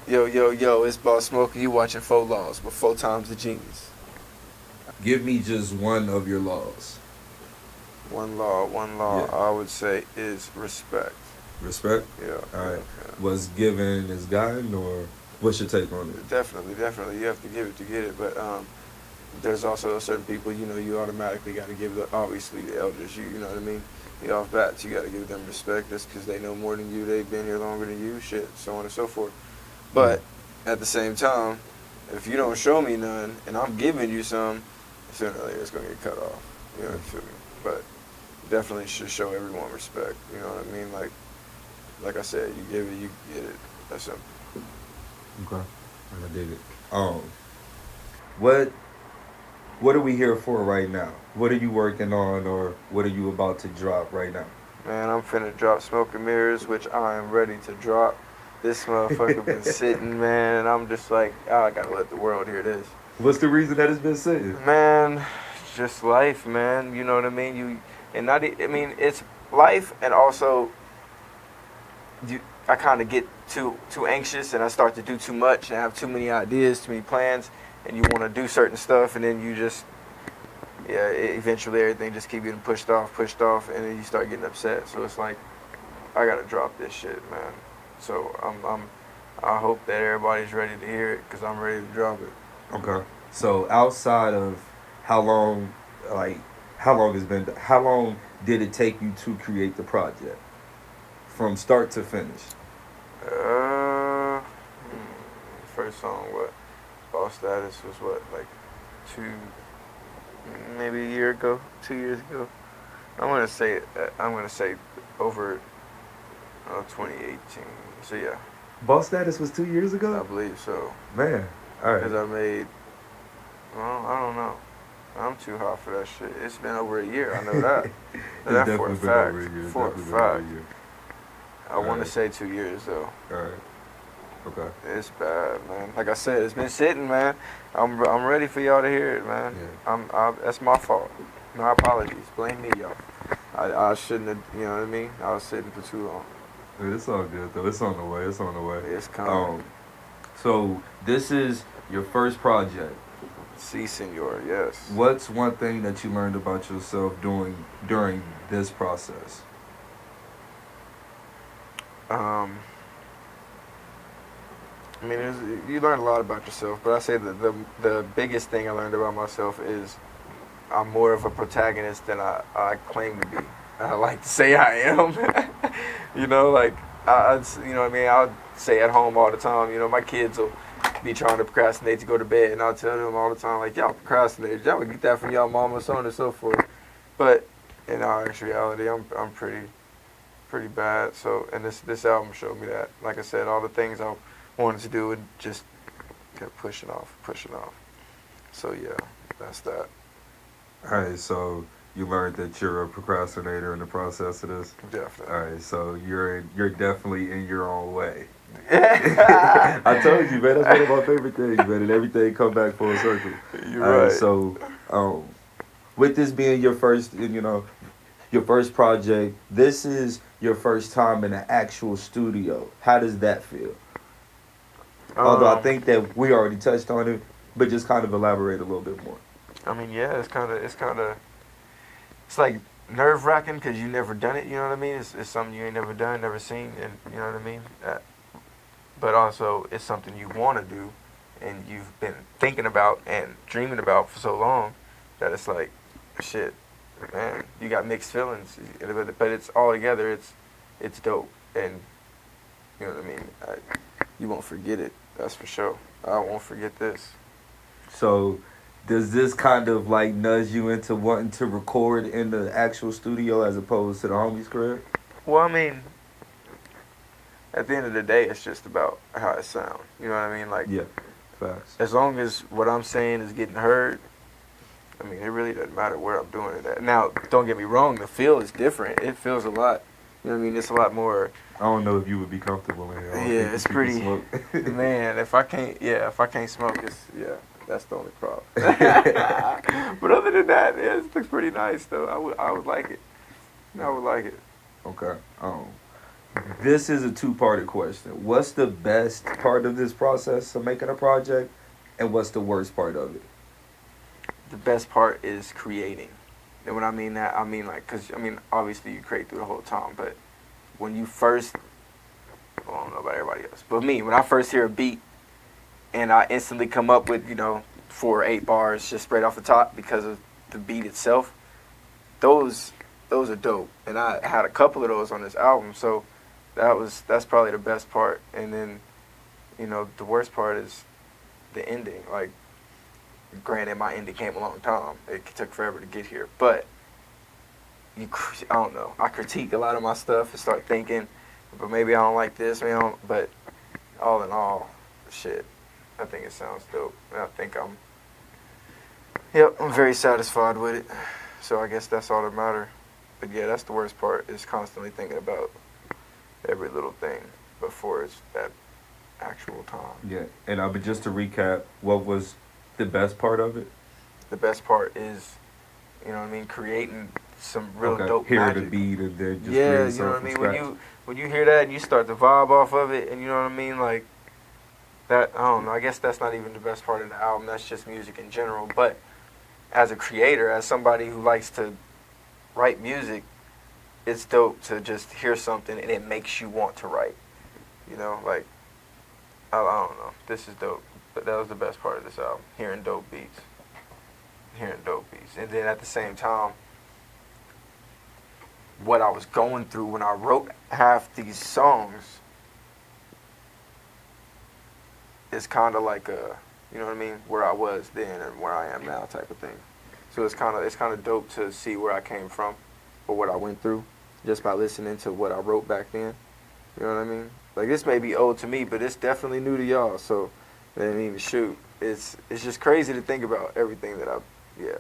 Yo, yo, yo, it's Boss Smoker. You watching 4 Laws with 4 times the genius. Give me just one of your laws. One law, Yeah. I would say is respect. Respect? Yeah, All right. yeah. Was given is gotten, or what's your take on it? Definitely. You have to give it to get it, but there's also certain people, you automatically got to give obviously the elders, you know what I mean? The off bats, you got to give them respect. That's because they know more than you. They've been here longer than you. Shit, so on and so forth. But at the same time, if you don't show me none and I'm giving you some, sooner or later it's gonna get cut off. You know what I mean? But definitely should show everyone respect. You know what I mean? Like I said, you give it, you get it. That's simple. Okay. I dig it. What what are we here for right now? What are you working on, or what are you about to drop right now? Man, I'm finna drop Smoke and Mirrors, which I am ready to drop. This motherfucker been sitting, man, and I'm just like, oh, I gotta let the world hear this. What's the reason that it's been sitting? Man, just life, man. You know what I mean? It's life, and also, I kind of get too anxious, and I start to do too much, and I have too many ideas, too many plans, and you want to do certain stuff, and then you just, eventually everything just keep getting pushed off, and then you start getting upset. So it's like, I gotta drop this shit, man. So I hope that everybody's ready to hear it, because I'm ready to drop it. Okay. So outside of how long, how long how long did it take you to create the project from start to finish? Uh, First song, what? Boss Status was what, like two, maybe a year ago, 2 years ago. I'm gonna say over 2018. So yeah, Boss Status was 2 years I ago? believe so. Man. All right. Cause I made, well, I don't know. I'm too hot for that shit. It's been over a year. I know that. It's That for a definitely been over a fact. year. For a Definitely been over a fact. year. I want to Alright. say 2 years though. All right. Okay. It's bad, man. Like I said, it's been sitting, man. I'm ready for y'all to hear it, man. Yeah. That's my fault. My apologies. Blame me, y'all. I shouldn't have. You know what I mean? I was sitting for too long. It's all good though. It's on the way. It's on the way. It's coming. So this is your first project. Si, senor. Yes. What's one thing that you learned about yourself during this process? You learn a lot about yourself, but I say that the biggest thing I learned about myself is I'm more of a protagonist than I claim to be. I like to say I am. Like you know what I mean. I'll say at home all the time. My kids will be trying to procrastinate to go to bed, and I'll tell them all the time, like, y'all procrastinate. Y'all get that from y'all mama, so on and so forth. But in our actuality, I'm pretty bad. So, and this album showed me that. Like I said, all the things I wanted to do and just kept pushing off. So yeah, that's that. All right. So you learned that you're a procrastinator in the process of this. Definitely. All right. So you're definitely in your own way. I told you, man. That's one of my favorite things, man. And everything come back full circle. You're All right. right. So, with this being your first, your first project, this is your first time in an actual studio. How does that feel? Although I think that we already touched on it, but just kind of elaborate a little bit more. Yeah, it's like nerve wracking because you never done it. You know what I mean? It's something you ain't never done, never seen, and you know what I mean. But also, it's something you want to do, and you've been thinking about and dreaming about for so long that it's like, shit, man, you got mixed feelings. But it's all together. It's dope, and you know what I mean. You won't forget it. That's for sure. I won't forget this. So, does this kind of like nudge you into wanting to record in the actual studio as opposed to the homie's crib? Well, at the end of the day, it's just about how it sounds. You know what I mean? Like, Yeah, facts. as long as what I'm saying is getting heard, it really doesn't matter where I'm doing it at. Now, don't get me wrong, the feel is different. It feels a lot, you know what I mean? It's a lot more. I don't know if you would be comfortable in here. I don't think It's you can pretty. smoke. Man, if I can't smoke, that's the only problem. But other than that, it looks pretty nice though. I would like it. I would like it. Okay. This is a two-parted question. What's the best part of this process of making a project, and what's the worst part of it? The best part is creating. And when I mean that, I mean like, cause I mean obviously you create through the whole time, but when you first, well, I don't know about everybody else, but me, when I first hear a beat and I instantly come up with 4 or 8 bars just straight off the top because of the beat itself, those are dope. And I had a couple of those on this album, so that's probably the best part. And then the worst part is the ending. Like, granted, my ending came a long time. It took forever to get here, but I don't know. I critique a lot of my stuff and start thinking, but maybe I don't like this, maybe I don't. But all in all, shit, I think it sounds dope. And I think I'm very satisfied with it. So I guess that's all that matters. But yeah, that's the worst part, is constantly thinking about every little thing before it's that actual time. Yeah, and but just to recap, what was the best part of it? The best part is, creating some real dope hear magic. the beat and then just yeah, create you know what I mean. scratch. When you hear that and you start to vibe off of it, and you know what I mean, like that. I don't know. I guess that's not even the best part of the album. That's just music in general. But as a creator, as somebody who likes to write music, it's dope to just hear something and it makes you want to write. Like I don't know. This is dope. But that was the best part of this album. Hearing dope beats. And then at the same time, what I was going through when I wrote half these songs is kind of like where I was then and where I am now type of thing. So it's kind of dope to see where I came from or what I went through just by listening to what I wrote back then. You know what I mean? Like, this may be old to me, but it's definitely new to y'all. So, then even shoot, it's just crazy to think about everything that yeah.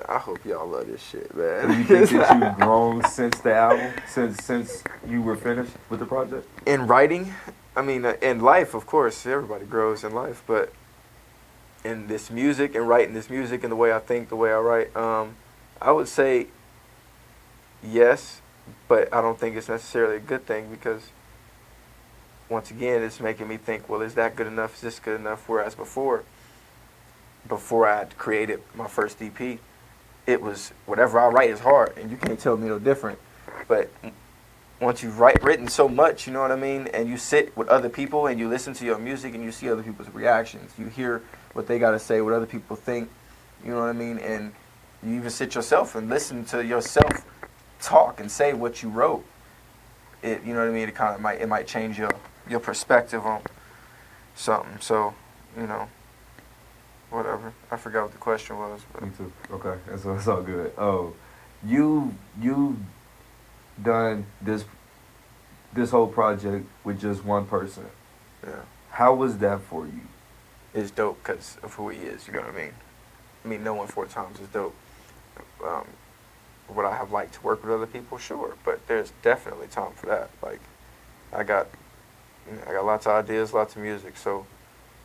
I hope y'all love this shit, man. Do you think that you've grown since the album, since you were finished with the project? In writing, I mean, in life, of course, everybody grows in life, but in this music and writing this music and the way I think, the way I write, I would say yes, but I don't think it's necessarily a good thing, because once again, it's making me think, well, is that good enough? Is this good enough? Whereas before I had created my first EP, it was whatever I write is hard, and you can't tell me no different. But once you've written so much, you know what I mean, and you sit with other people and you listen to your music and you see other people's reactions, you hear what they got to say, what other people think, you know what I mean, and you even sit yourself and listen to yourself talk and say what you wrote. It, you know what I mean, it might change your perspective on something. So, whatever. I forgot what the question was. But. Me too. Okay, that's all good. Oh, you done this whole project with just one person. Yeah. How was that for you? It's dope because of who he is. You know what I mean? I mean, no one 4 times is dope. Would I have liked to work with other people? Sure, but there's definitely time for that. Like, I got lots of ideas, lots of music, so.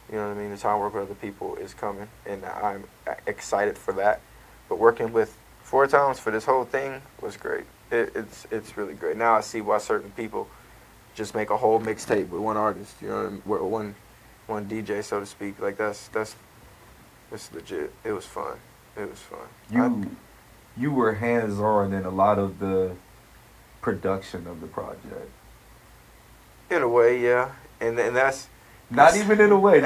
You know what I mean? The time to work with other people is coming, and I'm excited for that. But working with 4 times for this whole thing was great. It's really great. Now I see why certain people just make a whole mixtape with one artist. You know what I mean? One DJ, so to speak. Like that's legit. It was fun. You were hands-on in a lot of the production of the project. In a way, yeah, and that's. Not even in a way,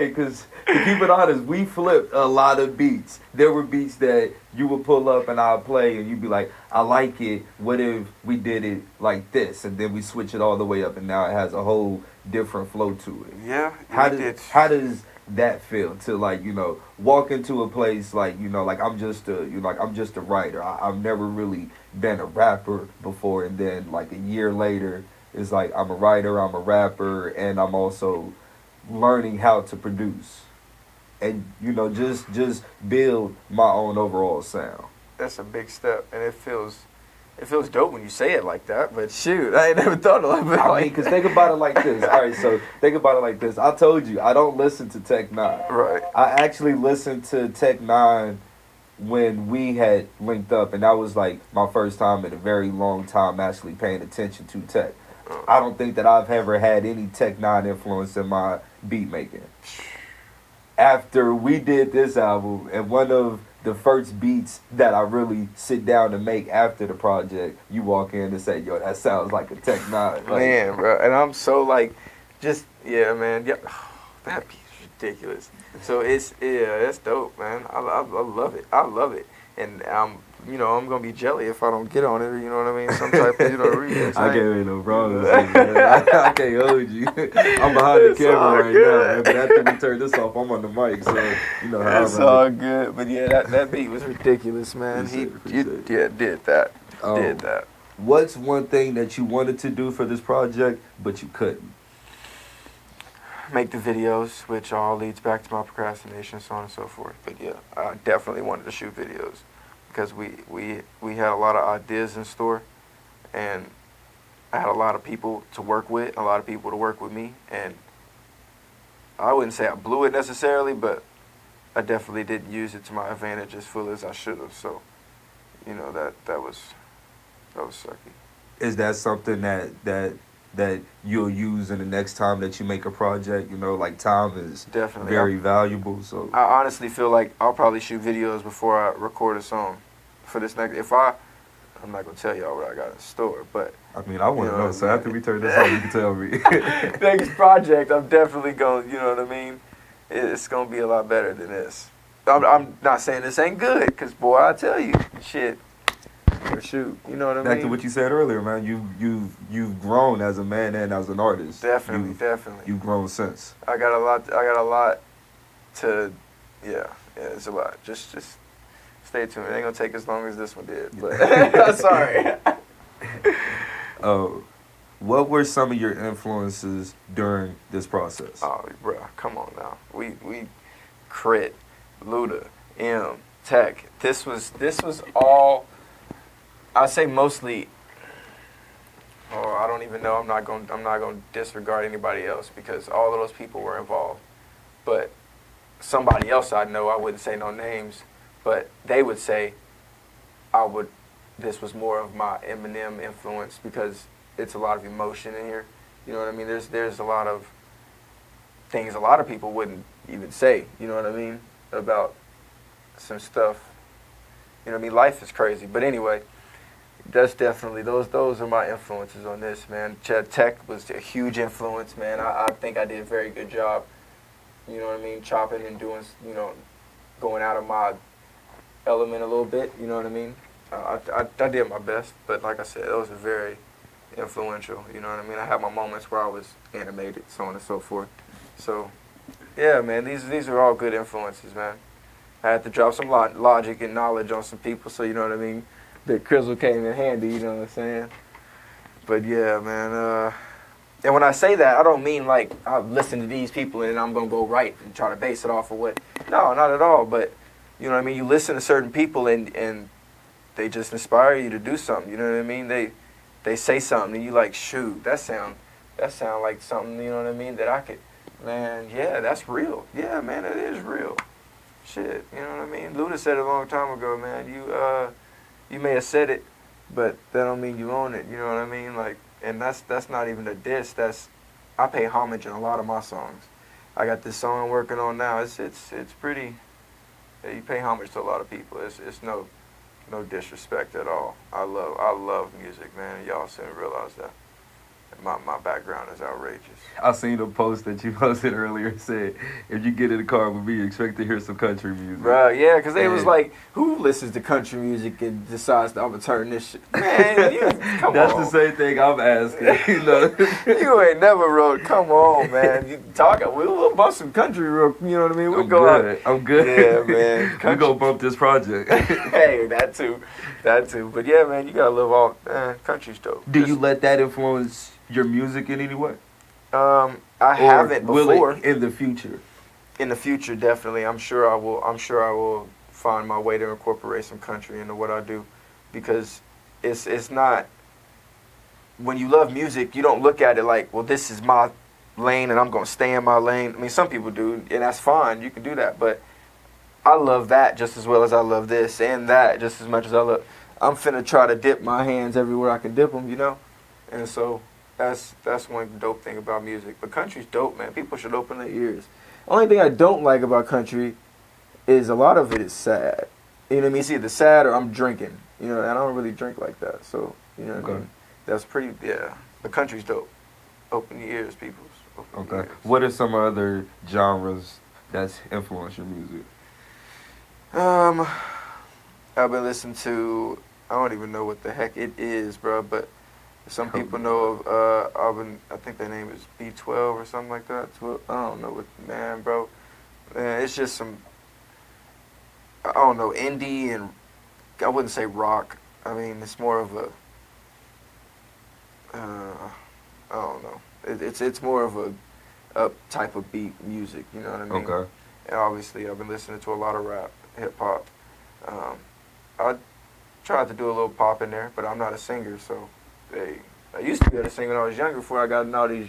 because to keep it honest, we flipped a lot of beats. There were beats that you would pull up and I'll play and you'd be like, I like it, what if we did it like this? And then we switch it all the way up and now it has a whole different flow to it. Yeah. How does that feel to walk into a place like I'm just a writer. I've never really been a rapper before, and then like a year later, it's like I'm a writer, I'm a rapper, and I'm also learning how to produce. And, just build my own overall sound. That's a big step, and it feels dope when you say it like that, but shoot, I ain't never thought of it I mean, because think about it like this. All right, so think about it like this. I told you, I don't listen to Tech N9ne. Right. I actually listened to Tech N9ne when we had linked up, and that was like my first time in a very long time actually paying attention to tech. I don't think that I've ever had any Tech Nine influence in my beat making. After we did this album, and one of the first beats that I really sit down to make after the project, you walk in and say, "Yo, that sounds like a Tech Nine." Like, Man, bro, and I'm so like, just yeah, man, yeah, that beat's ridiculous. So that's dope, man. I love it. I love it, and I'm gonna be jelly if I don't get on it. You know what I mean? Some type of remix. I can't make no promises, man. I can't hold you. I'm behind the camera right now, man, but after we turn this off, I'm on the mic, so you know how it's all good. But yeah, that beat was ridiculous, man. Did that. Did that. What's one thing that you wanted to do for this project, but you couldn't? Make the videos, which all leads back to my procrastination, so on and so forth. But yeah, I definitely wanted to shoot videos because we had a lot of ideas in store, and I had a lot of people to work with, a lot of people to work with me, and I wouldn't say I blew it necessarily, but I definitely didn't use it to my advantage as full as I should have. So, that was sucky. Is that something that you'll use in the next time that you make a project? Like time is definitely very valuable. So I honestly feel like I'll probably shoot videos before I record a song for this next. I'm not gonna tell y'all what I got in store, but I mean, I want to know. So after we turn this on, you can tell me. Next project, I'm definitely going. You know what I mean? It's gonna be a lot better than this. I'm not saying this ain't good, cause boy, I tell you, shit. Or shoot, you know what I mean? Back to what you said earlier, man. You've grown as a man and as an artist. Definitely. You've grown since. I got a lot to, yeah, it's a lot. Just stay tuned. It ain't gonna take as long as this one did, but sorry. What were some of your influences during this process? Oh, bro, come on now. We Crit, Luda, M, Tech. This was all. I say mostly. Oh, I don't even know. I'm not going to disregard anybody else because all of those people were involved. But somebody else I know, I wouldn't say no names, but they would say this was more of my Eminem influence because it's a lot of emotion in here. You know what I mean? There's a lot of things a lot of people wouldn't even say. You know what I mean? About some stuff. You know what I mean? Life is crazy. But anyway. That's definitely, those are my influences on this, man. Tech was a huge influence, man. I think I did a very good job, you know what I mean, chopping and doing, going out of my element a little bit, you know what I mean. I did my best, but like I said, those are very influential, you know what I mean. I had my moments where I was animated, so on and so forth. So, yeah, man, these are all good influences, man. I had to drop some logic and knowledge on some people, so you know what I mean. That Crizzle came in handy, you know what I'm saying? But yeah, man. And when I say that, I don't mean like I listen to these people and I'm gonna go right and try to base it off of what. No, not at all. But you know what I mean. You listen to certain people and they just inspire you to do something. You know what I mean? They say something and you like, shoot, that sound like something. You know what I mean? That I could, man. Yeah, that's real. Yeah, man, it is real. Shit, you know what I mean? Luda said it a long time ago, man. You may have said it, but that don't mean you own it. You know what I mean? Like, and that's not even a diss. I pay homage in a lot of my songs. I got this song I'm working on now. It's pretty. Yeah, you pay homage to a lot of people. It's no disrespect at all. I love music, man. And y'all shouldn't realize that. My background is outrageous. I seen a post that you posted earlier said, if you get in the car with me, expect to hear some country music. Right, yeah, because they was like, who listens to country music and decides I'm going to turn this shit? Man, come on. That's the same thing I'm asking, you know. You ain't never wrote, come on, man. We'll bump some country real, you know what I mean? I'm good. Yeah, man. We gonna bump this project. Hey, that too. But yeah, man, you got to live all, country's dope. Do you let that influence your music in any way? I haven't before. Will it in the future? In the future, definitely. I'm sure I will find my way to incorporate some country into what I do, because it's not. When you love music, you don't look at it like, well, this is my lane and I'm gonna stay in my lane. I mean, some people do, and that's fine. You can do that, but I love that just as well as I love this, and that just as much as I love. I'm finna try to dip my hands everywhere I can dip them, you know, and so that's one dope thing about music. But country's dope, man. People should open their ears. Only thing I don't like about country is a lot of it is sad. You know what I mean? It's either sad or I'm drinking. You know, and I don't really drink like that. So, you know what I mean? That's pretty, yeah. The country's dope. Open your ears, peoples. Open your Okay. ears. What are some other genres that's influence your music? I've been listening to, I don't even know what the heck it is, bro, but some people know of, I think their name is B12 or something like that. 12, I don't know what, man, bro. Man, it's just some, I don't know, indie and, I wouldn't say rock. I mean, it's more of a, I don't know. It's more of a up type of beat music, you know what I mean? Okay. And obviously, I've been listening to a lot of rap, hip hop. I tried to do a little pop in there, but I'm not a singer, so I used to be able to sing when I was younger before I got in all these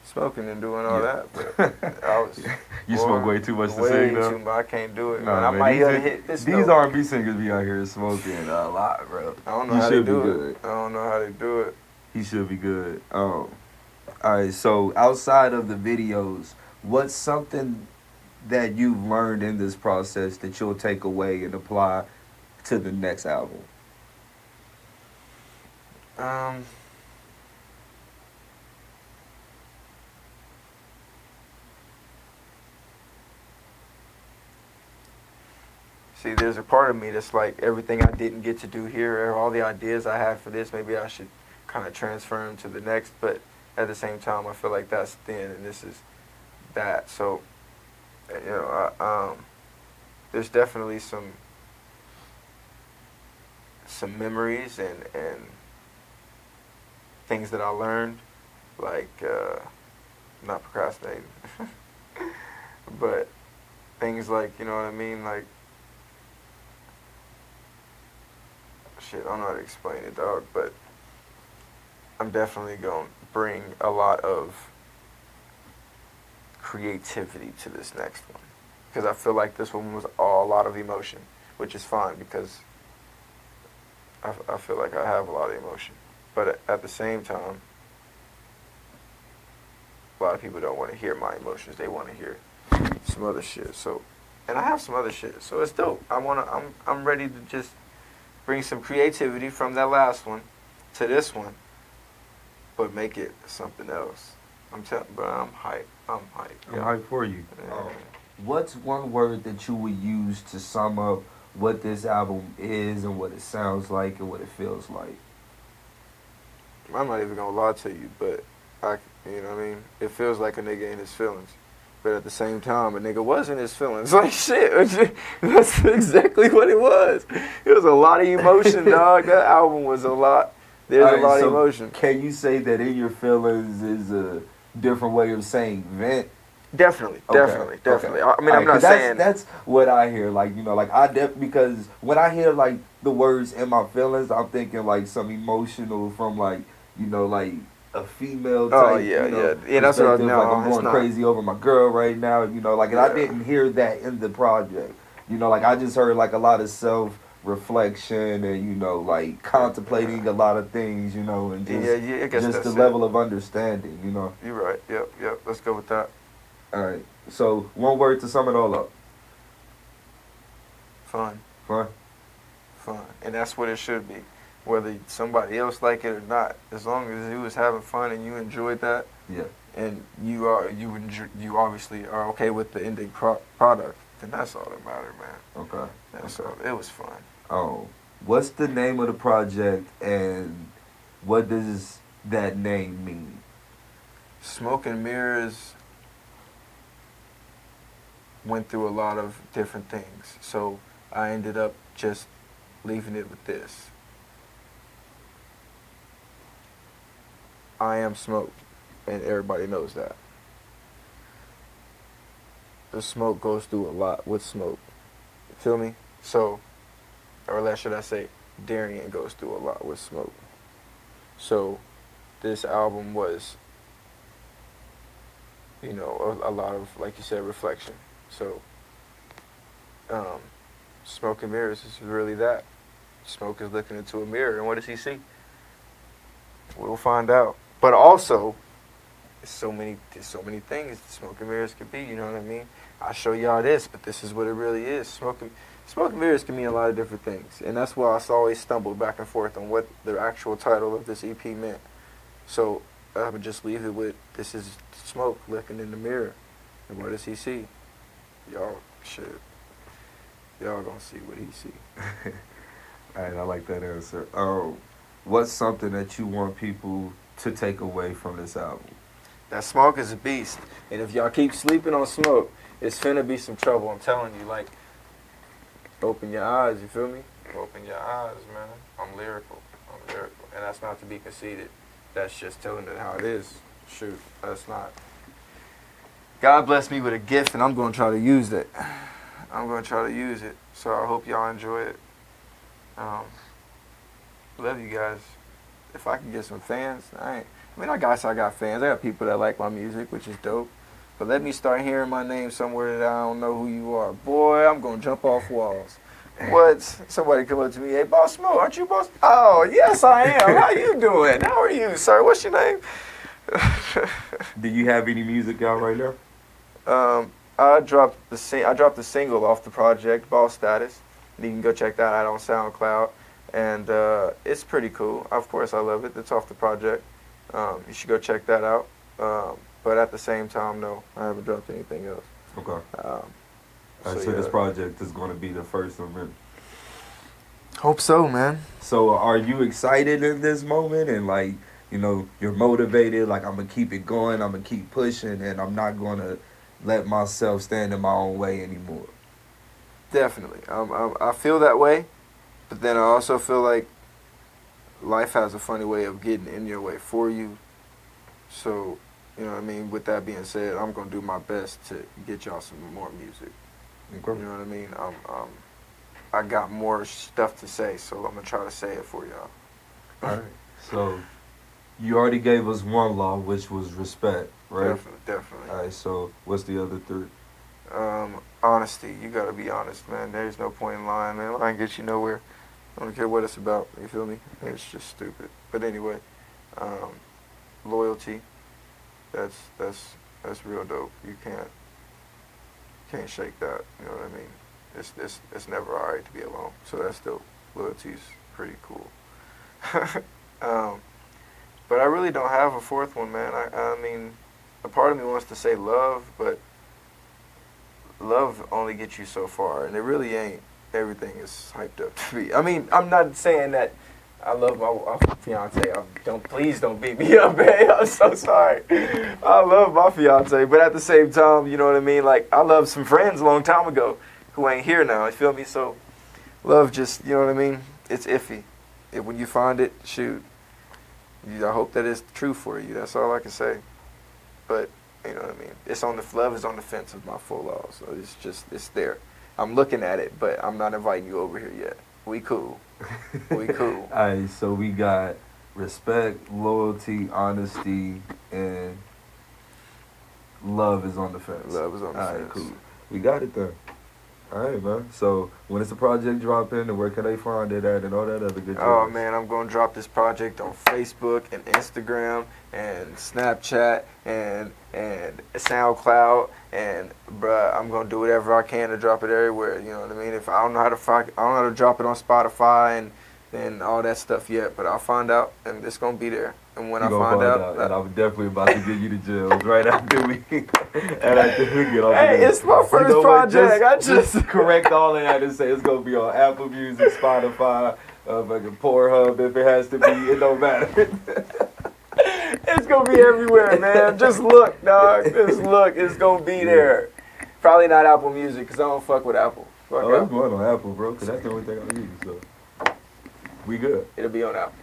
smoking and doing all that. But I was You smoke way too much to way sing, though? too much. I can't do it. Nah, man. I man, might these hit this these note. R&B singers be out here smoking a lot, bro. I don't know You how should they do be it. good. I don't know how they do it. He should be good. All right, so outside of the videos, what's something that you've learned in this process that you'll take away and apply to the next album? See, there's a part of me that's like everything I didn't get to do here, or all the ideas I had for this, maybe I should kind of transfer them to the next. But at the same time, I feel like that's thin and this is that. So, you know, there's definitely some memories and things that I learned, like not procrastinating, but things like, you know what I mean, like. Shit, I don't know how to explain it, dog, but I'm definitely going to bring a lot of creativity to this next one. Because I feel like this one was a lot of emotion, which is fine because I feel like I have a lot of emotion. But at the same time, a lot of people don't want to hear my emotions. They want to hear some other shit. So, and I have some other shit. So it's dope. I'm ready to just bring some creativity from that last one to this one, but make it something else. I'm telling, bro, I'm hyped. I'm hyped for you. Yeah. What's one word that you would use to sum up what this album is and what it sounds like and what it feels like? I'm not even gonna lie to you, but you know what I mean? It feels like a nigga in his feelings. But at the same time, a nigga was in his feelings. Like, shit, that's exactly what it was. It was a lot of emotion, dog. That album was a lot. There's a lot of emotion. Can you say that in your feelings is a different way of saying vent? Definitely. Okay. I mean, I'm not saying that's what I hear. Like, you know, like because when I hear like the words in my feelings, I'm thinking like some emotional from like, you know, like a female type. Oh yeah, you know, yeah. That's what like I'm going crazy over my girl right now. You know, like and I didn't hear that in the project. You know, like I just heard like a lot of self-reflection and you know, like contemplating a lot of things. You know, and just I guess just the that's level of understanding. You know. You're right. Yep. Let's go with that. All right. So one word to sum it all up. Fun. Fun. And that's what it should be. Whether somebody else like it or not, as long as you was having fun and you enjoyed that, Yeah. and you obviously are okay with the ending product, then that's all that matters, man. Okay. That's all. It was fun. Oh, what's the name of the project and what does that name mean? Smoke and Mirrors went through a lot of different things, so I ended up just leaving it with this. I am Smoke, and everybody knows that. The Smoke goes through a lot with Smoke. Feel me? So, or should I say, Darian goes through a lot with Smoke. So, this album was, you know, a lot of, like you said, reflection. So, Um, Smoke and mirrors is really that. Smoke is looking into a mirror, and what does he see? We'll find out. But also, there's so many things that smoke and mirrors could be. You know what I mean? I show y'all this, but this is what it really is. Smoke and mirrors can mean a lot of different things, and that's why I always stumbled back and forth on what the actual title of this EP meant. So I would just leave it with, this is Smoke looking in the mirror, and what does he see? Y'all gonna see what he see. All right, I like that answer. What's something that you want people to take away from this album? That Smoke is a beast, and if y'all keep sleeping on Smoke, it's finna be some trouble. I'm telling you, like, open your eyes. You feel me? Open your eyes, man. I'm lyrical, and that's not to be conceited. That's just telling it how it is. Shoot, that's not. God blessed me with a gift, and I'm gonna try to use that. I'm gonna try to use it. So I hope y'all enjoy it. Love you guys. If I can get some fans, I got fans. I got people that like my music, which is dope. But let me start hearing my name somewhere that I don't know who you are. Boy, I'm going to jump off walls. What? Somebody come up to me, hey, Boss Smoke, aren't you Boss? Oh, yes, I am. How you doing? How are you, sir? What's your name? Do you have any music out right now? I dropped the single off the project, Boss Status. You can go check that out on SoundCloud. And it's pretty cool. Of course, I love it. It's off the project. You should go check that out. But at the same time, no, I haven't dropped anything else. Okay. So this project is going to be the first one. Hope so, man. So are you excited in this moment? And, like, you know, you're motivated, like, I'm going to keep it going, I'm going to keep pushing, and I'm not going to let myself stand in my own way anymore. Definitely. I feel that way. But then I also feel like life has a funny way of getting in your way for you. So, you know what I mean? With that being said, I'm going to do my best to get y'all some more music. Okay. You know what I mean? I got more stuff to say, so I'm going to try to say it for y'all. All right. So, you already gave us one law, which was respect, right? Definitely. All right, so what's the other three? Honesty. You got to be honest, man. There's no point in lying, man. Lying gets you nowhere. I don't care what it's about. You feel me? It's just stupid. But anyway, loyalty. That's real dope. You can't shake that. You know what I mean? It's never alright to be alone. So that's dope. Loyalty's pretty cool. But I really don't have a fourth one, man. I mean, a part of me wants to say love, but love only gets you so far, and it really ain't. Everything is hyped up to be. I mean, I'm not saying that I love my fiance. Please don't beat me up, babe. I'm so sorry. I love my fiance, but at the same time, you know what I mean? Like, I love some friends a long time ago who ain't here now. You feel me? So, love just, you know what I mean? It's iffy. When you find it, shoot. I hope that it's true for you. That's all I can say. But, you know what I mean? Love is on the fence of my full law. So it's there. I'm looking at it, but I'm not inviting you over here yet. We cool. We cool. All right, so we got respect, loyalty, honesty, and love is on the fence. Love is on the fence. All right, cool. We got it then. All right, man. So when is the project dropping, and where can they find it at, and all that other good Oh, things? man, I'm going to drop this project on Facebook and Instagram and Snapchat and SoundCloud, and bruh, I'm going to do whatever I can to drop it everywhere. You know what I mean? If I don't know how to drop it on Spotify and all that stuff yet, but I'll find out, and it's going to be there. And when I find out, and I'm definitely about to get you to jail right after we get off. Hey, it's my first project. Just correct all of that and say it's gonna be on Apple Music, Spotify, fucking Pornhub if it has to be. It don't matter. It's gonna be everywhere, man. Just look, dog. Just look. It's gonna be there. Probably not Apple Music, because I don't fuck with Apple. I'm going on Apple, bro, because that's the only thing I use. So we good. It'll be on Apple.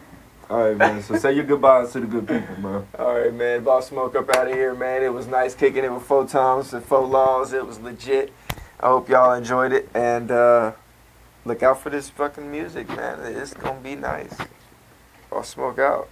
All right, man. So say your goodbyes to the good people, man. All right, man. Boss Smoke up out of here, man. It was nice kicking it with 4 times and 4 laws. It was legit. I hope y'all enjoyed it. And look out for this fucking music, man. It's going to be nice. Boss Smoke out.